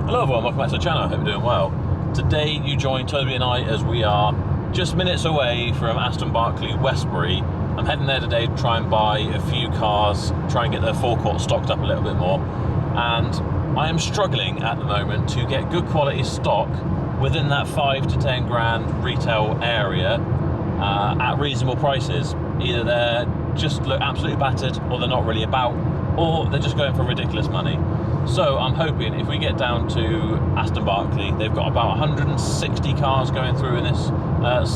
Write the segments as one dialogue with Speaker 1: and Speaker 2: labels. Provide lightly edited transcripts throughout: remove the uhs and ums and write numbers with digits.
Speaker 1: Hello everyone, welcome back to the channel, I hope you're doing well. Today you join Toby and I as we are just minutes away from Aston Barclay Westbury. I'm heading there today to try and buy a few cars, try and get their forecourt stocked up a little bit more. And I am struggling at the moment to get good quality stock within that 5 to 10 grand retail area at reasonable prices. Either they're just look absolutely battered, or they're not really about, or they're just going for ridiculous money. So I'm hoping if we get down to Aston Barclay, they've got about 160 cars going through in this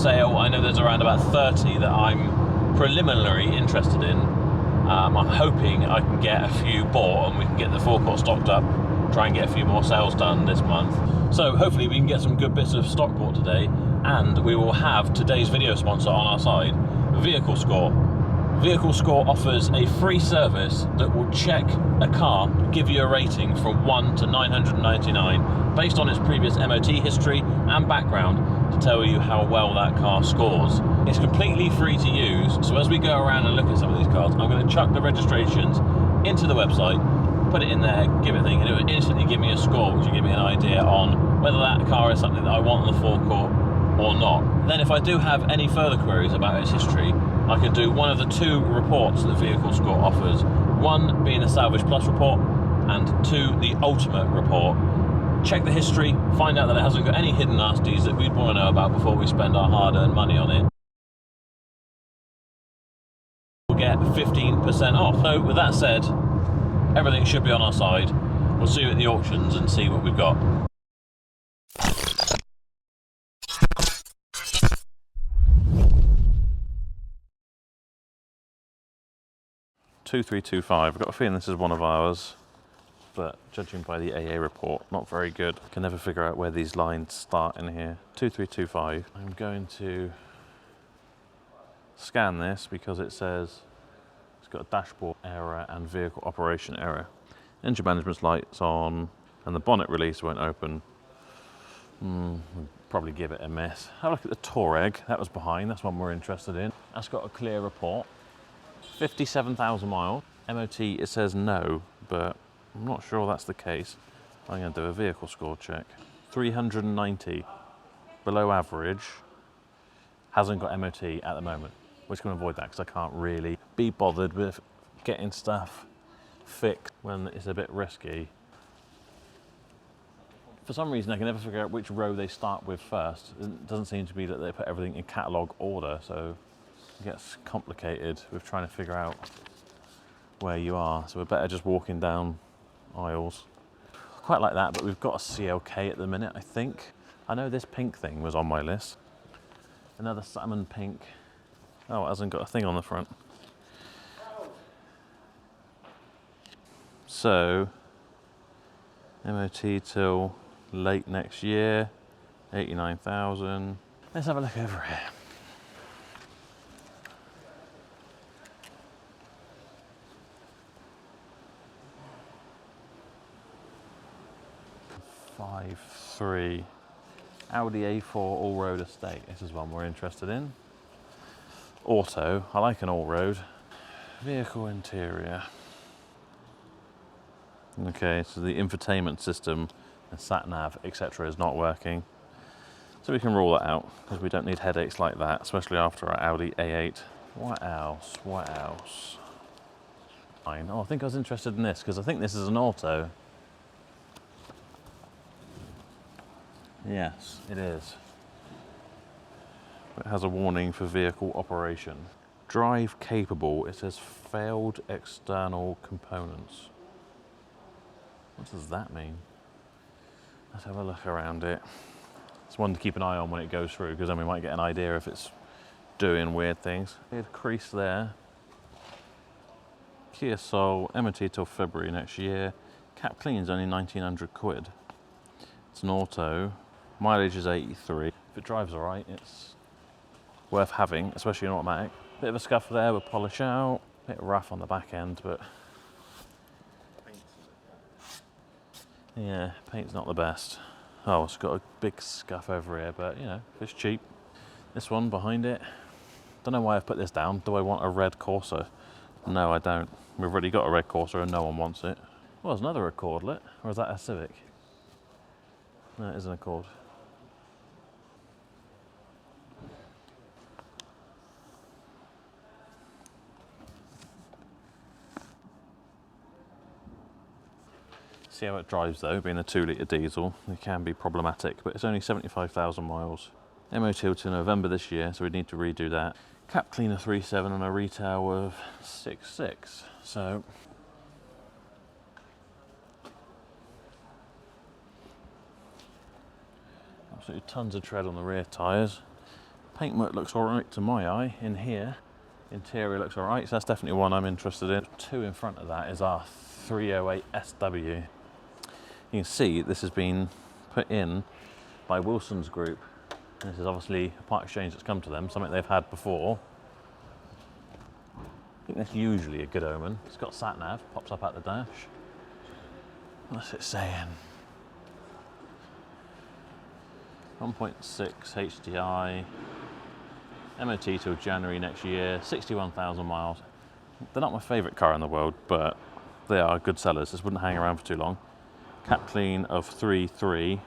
Speaker 1: sale. I know there's around about 30 that I'm preliminarily interested in. I'm hoping I can get a few bought and we can get the forecourt stocked up, try and get a few more sales done this month. So hopefully we can get some good bits of stock bought today, and we will have today's video sponsor on our side, Vehicle Score. Vehicle Score offers a free service that will check a car, give you a rating from 1 to 999 based on its previous MOT history and background to tell you how well that car scores. It's completely free to use, so as we go around and look at some of these cars, I'm going to chuck the registrations into the website, put it in there, give it a thing, and it will instantly give me a score, which will give me an idea on whether that car is something that I want on the forecourt or not. Then if I do have any further queries about its history, I can do one of the two reports that Vehicle Score offers. One being the Salvage Plus report, and two, the Ultimate report. Check the history, find out that it hasn't got any hidden nasties that we'd want to know about before we spend our hard-earned money on it. We'll get 15% off. So with that said, everything should be on our side. We'll see you at the auctions and see what we've got. $2,325. I've got a feeling this is one of ours, but judging by the AA report, not very good. I can never figure out where these lines start in here. 2325. I'm going to scan this because it says it's got a dashboard error and vehicle operation error. Engine management lights on, and the bonnet release won't open. We'll probably give it a miss. Have a look at the Touareg. That was behind. That's one we're interested in. That's got a clear report. 57,000 miles. MOT, it says no, but I'm not sure that's the case. I'm going to do a vehicle score check. 390, below average, hasn't got MOT at the moment. We're just going to avoid that because I can't really be bothered with getting stuff fixed when it's a bit risky. For some reason I can never figure out which row they start with first. It doesn't seem to be that they put everything in catalogue order, so it gets complicated with trying to figure out where you are. So we're better just walking down aisles. Quite like that, but we've got a CLK at the minute, I think. I know this pink thing was on my list. Another salmon pink. Oh, it hasn't got a thing on the front. So, MOT till late next year, 89,000. Let's have a look over here. .53 Audi A4 all-road estate. This is one we're interested in. Auto. I like an all-road. Vehicle interior. Okay, so the infotainment system and sat-nav, etc. is not working. So we can rule that out because we don't need headaches like that, especially after our Audi A8. What else? What else? Fine. Oh, I think I was interested in this because I think this is an auto. Yes, it is. It has a warning for vehicle operation. Drive capable, it says failed external components. What does that mean? Let's have a look around it. It's one to keep an eye on when it goes through, because then we might get an idea if it's doing weird things. There's a crease there. Kia Soul, MOT till February next year. Cap clean's only 1,900 quid. It's an auto. Mileage is 83. If it drives all right, it's worth having, especially an automatic. Bit of a scuff there with polish out. Bit rough on the back end, but yeah, paint's not the best. Oh, it's got a big scuff over here, but you know, it's cheap. This one behind it. Don't know why I've put this down. Do I want a red Corsa? No, I don't. We've already got a red Corsa and no one wants it. Well, there's another Accordlet, or is that a Civic? No, it is an Accord. See how it drives though, being a 2-litre diesel. It can be problematic, but it's only 75,000 miles. MOT till November this year, so we need to redo that. Cap cleaner 3.7 and a retail of 6.6. So absolutely tons of tread on the rear tyres. Paintwork looks alright to my eye in here. Interior looks alright, so that's definitely one I'm interested in. 2 in front of that is our 308 SW. You can see this has been put in by Wilson's Group. This is obviously a part exchange that's come to them, something they've had before. I think that's usually a good omen. It's got sat nav, pops up at the dash. What's it saying? 1.6 HDI, MOT till January next year, 61,000 miles. They're not my favourite car in the world, but they are good sellers. This wouldn't hang around for too long. Cap clean of 3.3,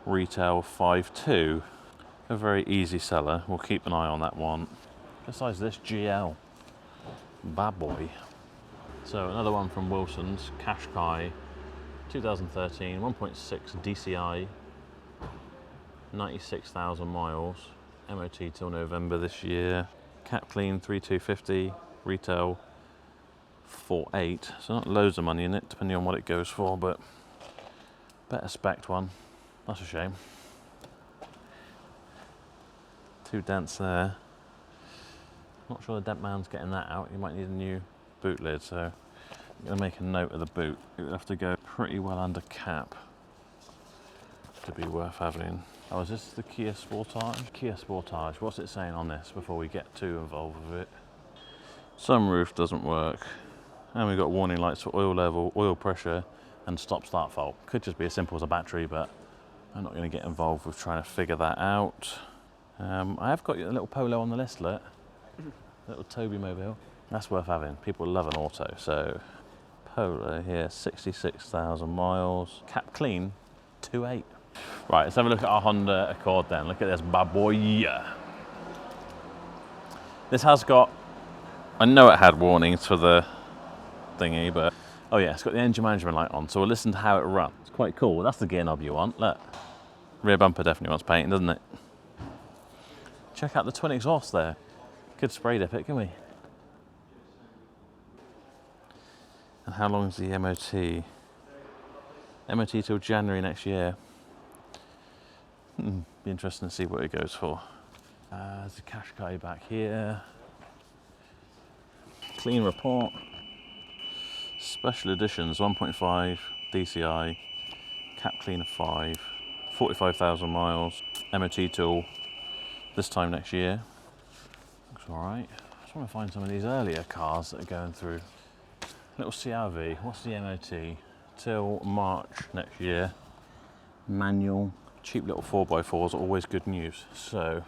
Speaker 1: retail 5.2. A very easy seller. We'll keep an eye on that one. Besides this GL, bad boy. So another one from Wilson's, Qashqai, 2013, 1.6 DCI, 96,000 miles, MOT till November this year. Cap clean 3.250, retail 4.8. So not loads of money in it, depending on what it goes for, but better spec'd one. That's a shame. 2 dents there. Not sure the dent man's getting that out. You might need a new boot lid, so I'm going to make a note of the boot. It would have to go pretty well under cap to be worth having. Oh, is this the Kia Sportage? Kia Sportage, what's it saying on this before we get too involved with it? Sunroof doesn't work. And we've got warning lights for oil level, oil pressure, and stop-start fault. Could just be as simple as a battery, but I'm not going to get involved with trying to figure that out. I have got a little Polo on the list, look. Little Toby mobile. That's worth having. People love an auto, so Polo here, 66,000 miles. Cap clean, 2.8. Right, let's have a look at our Honda Accord then. Look at this bad boy. This has got, I know it had warnings for the thingy, but oh yeah, it's got the engine management light on, so we'll listen to how it runs. It's quite cool. That's the gear knob you want, look. Rear bumper definitely wants painting, doesn't it? Check out the twin exhaust there. Could spray dip it, can we? And how long is the MOT? MOT till January next year. Be interesting to see what it goes for. There's a Qashqai back here. Clean report. Special editions, 1.5 DCI, cap clean of 5, 45,000 miles, MOT till this time next year. Looks all right. I just want to find some of these earlier cars that are going through. Little CRV, what's the MOT? Till March next year. Manual, cheap little 4x4s are always good news. So,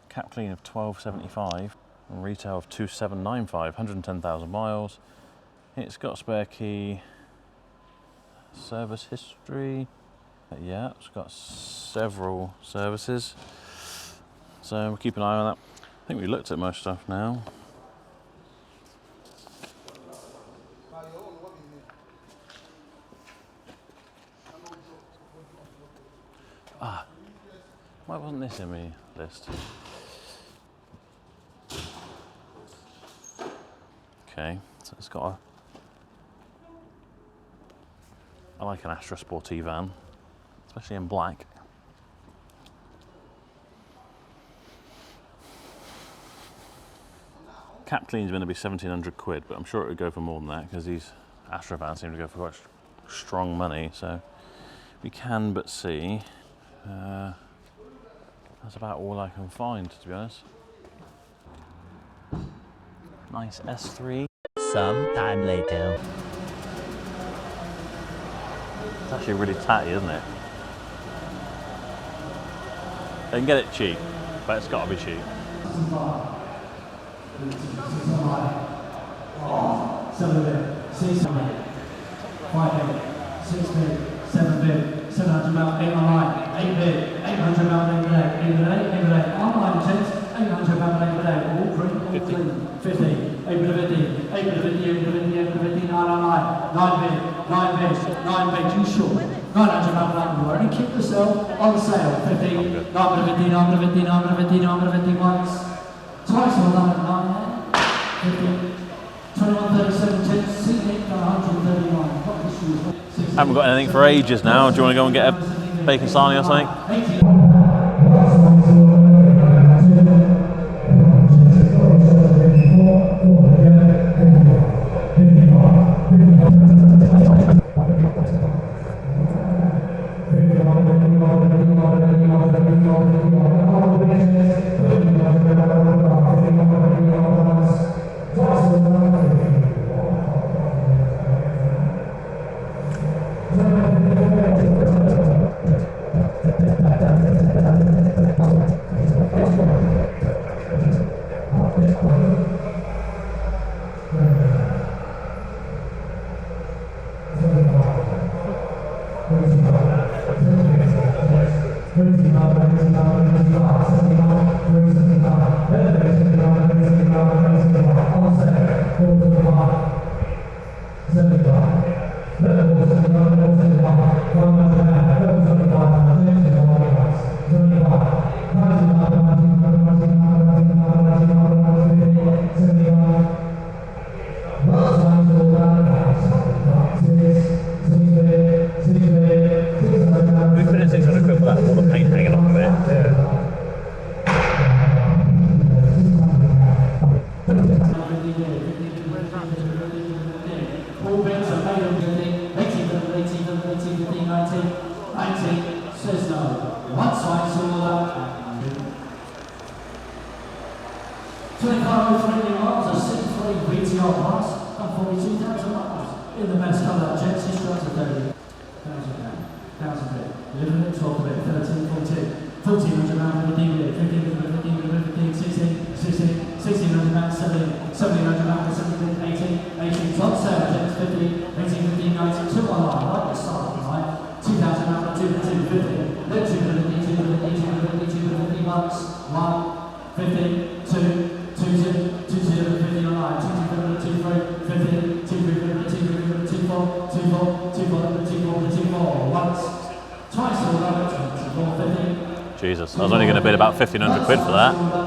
Speaker 1: cap clean of 1275 and retail of 2795, 110,000 miles. It's got spare key, service history. Yeah, it's got several services. So we'll keep an eye on that. I think we looked at most stuff now. Ah, why wasn't this in my list? Okay, so it's got a, I like an Astra Sportive van, especially in black. Cap clean's going to be 1,700 quid, but I'm sure it would go for more than that because these Astra vans seem to go for quite strong money. So we can but see. That's about all I can find, to be honest. Nice S3.
Speaker 2: Some time later.
Speaker 1: It's actually really tatty, isn't it? They can get it cheap, but it's got to be cheap.
Speaker 3: 7 bit, 6 bit, 5 bit, 6 bit, 7 bit. 700 mil, 8 online, 8 bid, 800 mil, 8 bid, 8 bid, 8 bid, online gents, 800 mil, 8 bid, all green, all clean, 50, 8 bid, 50, 8 bid, 50, 8 bid, 50, 8 bid, 50, 9 online, 9 bid, 9 bid, 9 bid, too short, 900 mil, 9 bid, only keep yourself on sale, 50, 9 bid, 50, 9 bid, 50, 9 bid, 50, 9 bid, 50 once, twice on that, 9, 50, 2137 gents, seat 139, what issues?
Speaker 1: Haven't got anything for ages now. Do you want to go and get a bacon sarnie or something? Jesus, I was only going to bid about 1,500 quid for that.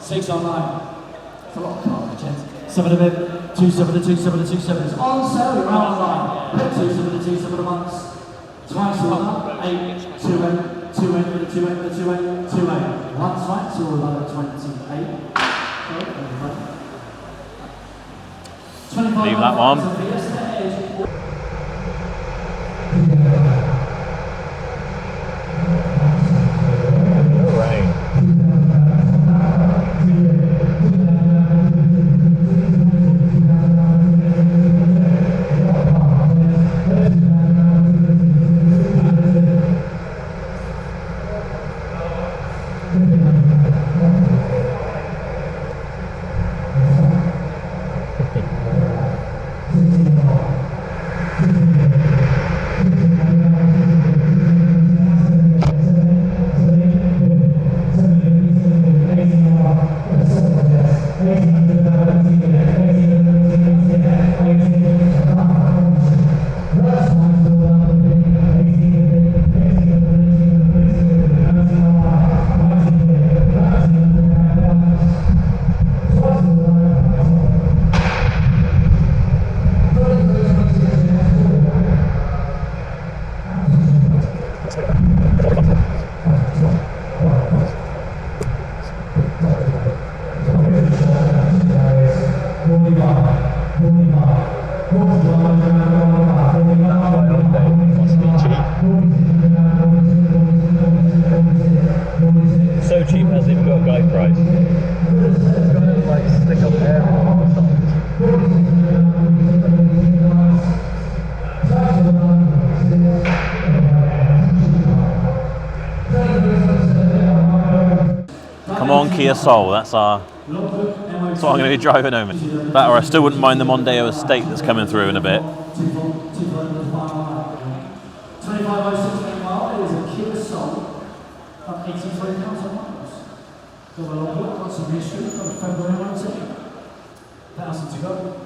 Speaker 3: 6 online. It's a lot of cards, gents. 7 of it, 2 7 to 2 7 to 2 7s. On sale, you're out online. 2 7 to 2 7 months. Twice on 8, 2 8, 2 8 with a 2 8 with a 2 8, 2 8. One twice, you're about 28.
Speaker 1: Leave that one. Come on, Kia Soul. That's what I'm going to be driving home in. That, or I still wouldn't mind the Mondeo Estate that's coming through in a bit.
Speaker 3: 2506 mile, it is a Kia Soul of 83,000 miles. Got a logbook, got some history, got a February 19. 1,000 to go.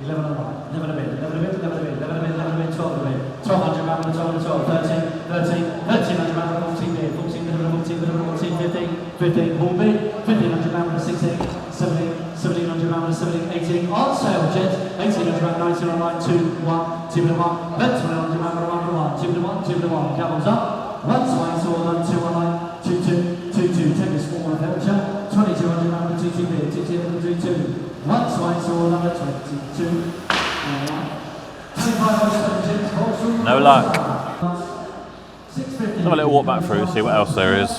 Speaker 3: 11 and 1, 11 a bit, 11 a bit, 11 a bit, 11 a bit, 11 a bit, 12 a bit. 1,200 round, 12, 13, 13, 1,300 round, 14 bit, 14 bit, 14 bit, 14, 15, 15, 4 bit, 1,500 round, 16, 17, 1,700 round, 17, 18. On sale, gents. 1,800 round, 19 on line, 2, 1, 2 and 1, 1,200 round, 1, 2 and 1, 2 and 1. Caval's up. 1 swing, so on 2 on line, 2, 2, 2, 2. Take a small one, Belcher. 2,200 round, 2, 2 bit, 2, 2, 2, 2. 1 swing, so on 22 and 1. 25 gents.
Speaker 1: No luck. Have a little walk back through, see what else there is.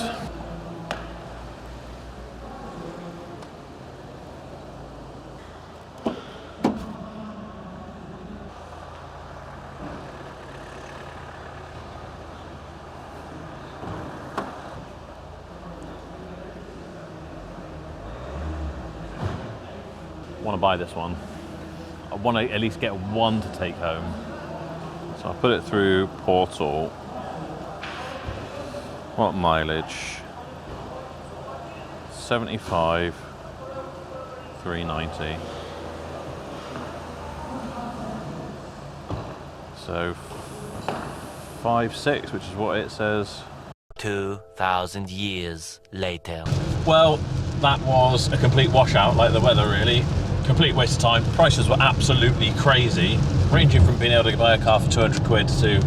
Speaker 1: I want to buy this one. I want to at least get one to take home. So I'll put it through Portal. What mileage? 75, 390. So 5.6, which is what it says.
Speaker 2: 2,000 years later.
Speaker 1: Well, that was a complete washout, like the weather really. Complete waste of time. Prices were absolutely crazy, ranging from being able to buy a car for 200 quid to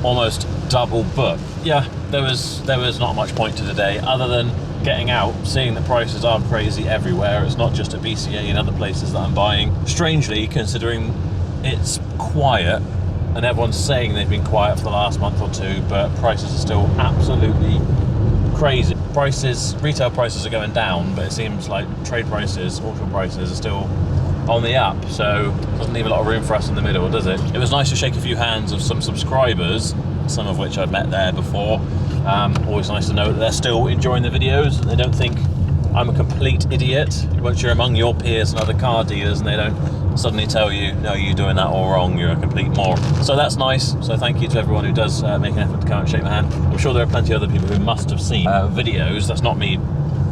Speaker 1: almost double book. Yeah, there was not much point to the day other than getting out, seeing that prices are crazy everywhere. It's not just at BCA and other places that I'm buying. Strangely, considering it's quiet and everyone's saying they've been quiet for the last month or two, but prices are still absolutely crazy. Retail prices are going down, but it seems like trade prices, auction prices are still on the up, so it doesn't leave a lot of room for us in the middle, does it? It was nice to shake a few hands of some subscribers, some of which I've met there before. Always nice to know that they're still enjoying the videos, and they don't think I'm a complete idiot once you're among your peers and other car dealers, and they don't suddenly tell you, no, you're doing that all wrong, you're a complete moron. So that's nice. So thank you to everyone who does make an effort to come and shake my hand. I'm sure there are plenty of other people who must have seen videos. That's not me,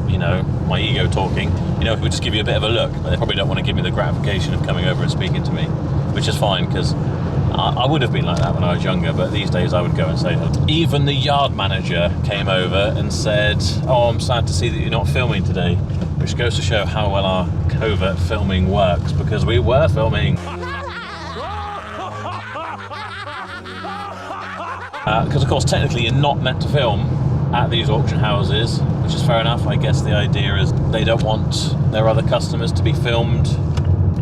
Speaker 1: you know, my ego talking, you know, who would just give you a bit of a look, but they probably don't want to give me the gratification of coming over and speaking to me, which is fine, because I would have been like that when I was younger, but these days I would go and say hello. Even the yard manager came over and said, oh, I'm sad to see that you're not filming today, which goes to show how well our covert filming works, because we were filming. Because of course technically you're not meant to film at these auction houses, which is fair enough. I guess the idea is they don't want their other customers to be filmed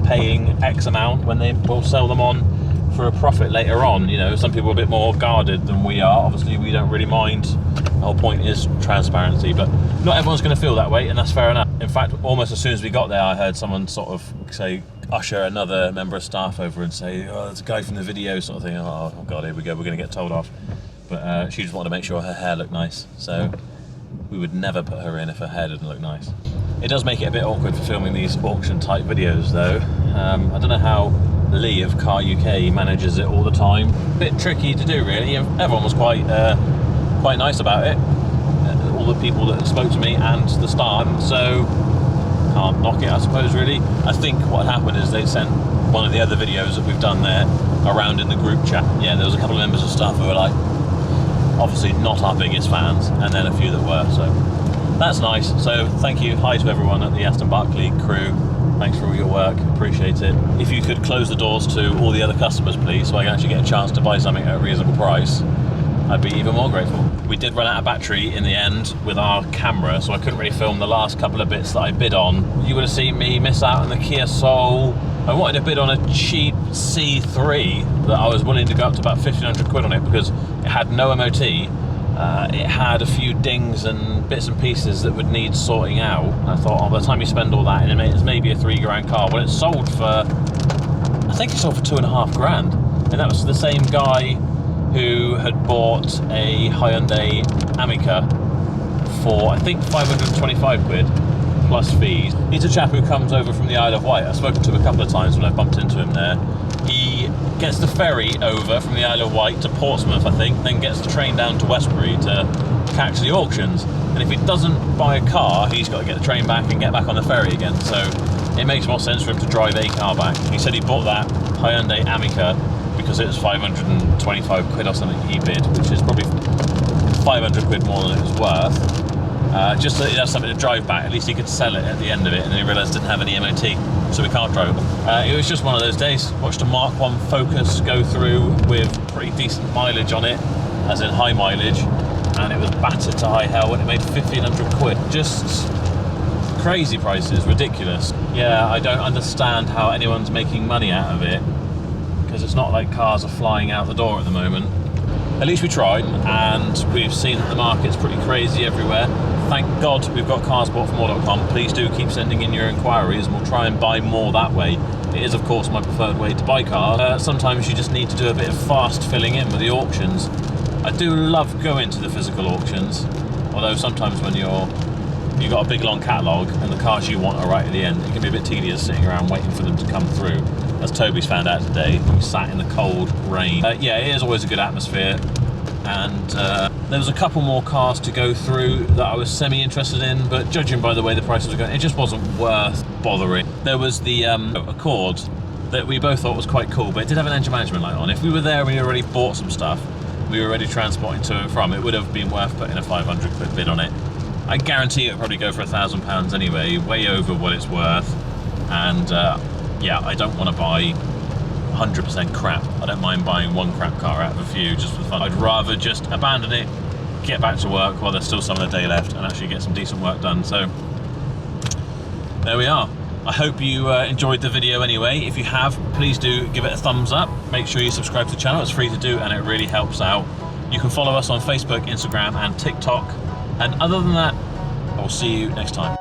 Speaker 1: paying X amount when they will sell them on for a profit later on. You know, some people are a bit more guarded than we are. Obviously we don't really mind. The whole point is transparency, but not everyone's going to feel that way, and that's fair enough. In fact, almost as soon as we got there, I heard someone sort of say, usher another member of staff over and say, oh, there's a guy from the video sort of thing. Oh god, here we go, we're going to get told off. But she just wanted to make sure her hair looked nice, so we would never put her in if her hair didn't look nice. It does make it a bit awkward for filming these auction type videos though. I don't know how Lee of Car UK manages it all the time. A bit tricky to do really. Everyone was quite nice about it. All the people that spoke to me and the staff, so can't knock it, I suppose, really. I think what happened is they sent one of the other videos that we've done there around in the group chat. Yeah, there was a couple of members of staff who were like, obviously not our biggest fans, and then a few that were, so that's nice. So thank you, hi to everyone at the Aston Barclay crew. Thanks for all your work, appreciate it. If you could close the doors to all the other customers, please, so I can actually get a chance to buy something at a reasonable price, I'd be even more grateful. We did run out of battery in the end with our camera, so I couldn't really film the last couple of bits that I bid on. You would have seen me miss out on the Kia Soul. I wanted to bid on a cheap C3 that I was willing to go up to about 1,500 quid on it because it had no MOT. It had a few dings and bits and pieces that would need sorting out. I thought, oh, by the time you spend all that, it's maybe a £3 car. Well, it sold for, I think it sold for 2.5 grand. And that was the same guy who had bought a Hyundai Amica for, I think, 525 quid plus fees. He's a chap who comes over from the Isle of Wight. I've spoken to him a couple of times when I bumped into him there. He gets the ferry over from the Isle of Wight to Portsmouth, I think, then gets the train down to Westbury to catch the auctions. And if he doesn't buy a car, he's got to get the train back and get back on the ferry again. So it makes more sense for him to drive a car back. He said he bought that Hyundai Amica because it was 525 quid or something he bid, which is probably 500 quid more than it was worth. Just so he has something to drive back, at least he could sell it at the end of it, and then he realised it didn't have any MOT, so we can't drive it. It was just one of those days. Watched a Mark 1 Focus go through with pretty decent mileage on it, as in high mileage, and it was battered to high hell when it made 1,500 quid. Just crazy prices, ridiculous. Yeah, I don't understand how anyone's making money out of it, because it's not like cars are flying out the door at the moment. At least we tried, and we've seen that the market's pretty crazy everywhere. Thank God we've got carsbought4more.com. Please do keep sending in your inquiries, and we'll try and buy more that way. It is, of course, my preferred way to buy cars. Sometimes you just need to do a bit of fast filling in with the auctions. I do love going to the physical auctions, although sometimes when you've got a big long catalogue and the cars you want are right at the end, it can be a bit tedious sitting around waiting for them to come through, as Toby's found out today. We sat in the cold rain. Yeah, it is always a good atmosphere, and there was a couple more cars to go through that I was semi-interested in, but judging by the way the prices were going, it just wasn't worth bothering. There was the Accord that we both thought was quite cool, but it did have an engine management light on. If we were there and we already bought some stuff, we were already transporting to and from, it would have been worth putting a 500 quid bid on it. I guarantee it would probably go for £1,000 anyway, way over what it's worth. And yeah, I don't want to buy 100% crap. I don't mind buying one crap car out of a few just for fun. I'd rather just abandon it, get back to work while there's still some of the day left, and actually get some decent work done. So there we are. I hope you enjoyed the video anyway. If you have, please do give it a thumbs up. Make sure you subscribe to the channel. It's free to do and it really helps out. You can follow us on Facebook, Instagram and TikTok. And other than that, I'll see you next time.